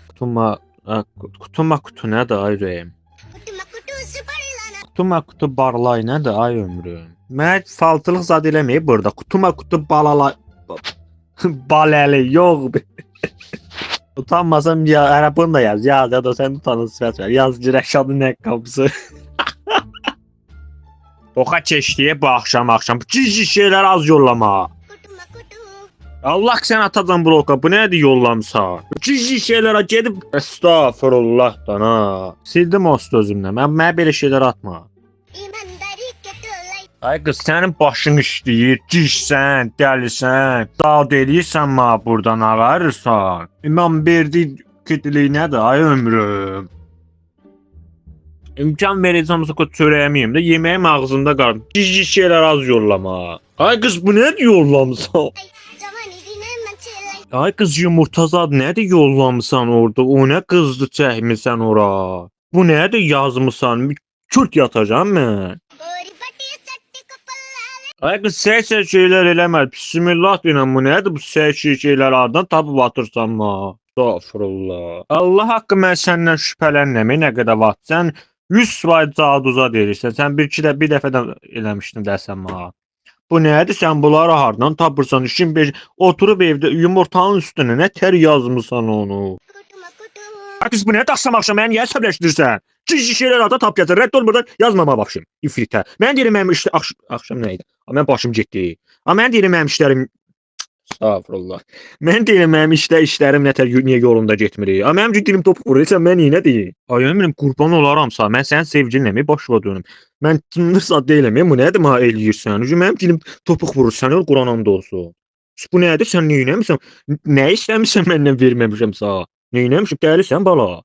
Kutuma, kutuma kutu nədir ay ürəyim? Kutuma kutu barlay nədir ay ömrüm? Mən faltılıq zad eləməyib burada. Kutuma kutu balala baləli yox. Utanmasam ya ərəbını da yaz. Yaz ya da sən utanın sifət ver. Yaz Rəşadın ayaqqabısı. Oxa keçdiyə bu axşam cici şeylər az yollama. Allah sən atacan bloka bu nədir yollamsa? Cici şeylərə gedib estağfurullah ha. Sildim o özümdən. Mən belə şeylər atma. Ay qız sənin başın işləyir, cişsən, dəlisən, dad eləyirsən ma buradan ağarırsan. İmam verdi kütülük nədir ay ömrüm? İmkan verəcəmsə ki çörəyimiyim də yeməyim ağzında qalır. Cici şeylər az yollama. Ay qız bu nədir yollamısan? Ay qız yumurta zad nədir yollamısan orada? O nə qızdı çəkmisən ora? Bu nədir yazmısan? Kürt yatacağam mən. Ay qız səhər şeylər eləmə. Bismillah deyirəm bu nədir? Bu səhər şeylər ardından tapıb atırsan ma. Estağfurullah. Allah haqqı mən səndən şübhələnməm. Nə qədər vaxt sən 100% caduza deyirsən. Sən bir dəfədən eləmişdin dəsən ma. Bu nədir? Sən bunları hardan tapırsan? İşin bir oturub evdə yumurtanın üstünə nə tər yazmısan onu? Qız bu nədir? Axşam məni niyə əsəbləşdirirsən? Cici şeylər arada tap gətir. Rədd ol buradan yazmama başım. İfritə. Mən deyirəm mənim işlə axşam nə idi? Mən başım getdi. Mən deyirəm mənim işlərim Estağfurullah. Mən deyirəm mənim işlərim nətər niyə yolunda getmir. Mənim dilim topuq vurur. Sən mən nə deyim? Ay ömrüm qurban olaramsa, mən sənin sevgilinləmi başıva dönüm. Mən tınırsa deyiləm, bu nədir ma eləyirsən? Mənim dilim topuq vurur. Sən ol Quranımda olsun. Bu nədir? Sən nə etmisən? Nə istəmirsən məndən verməmişəm sənə? Nə etmişəm? Dəlisən bala.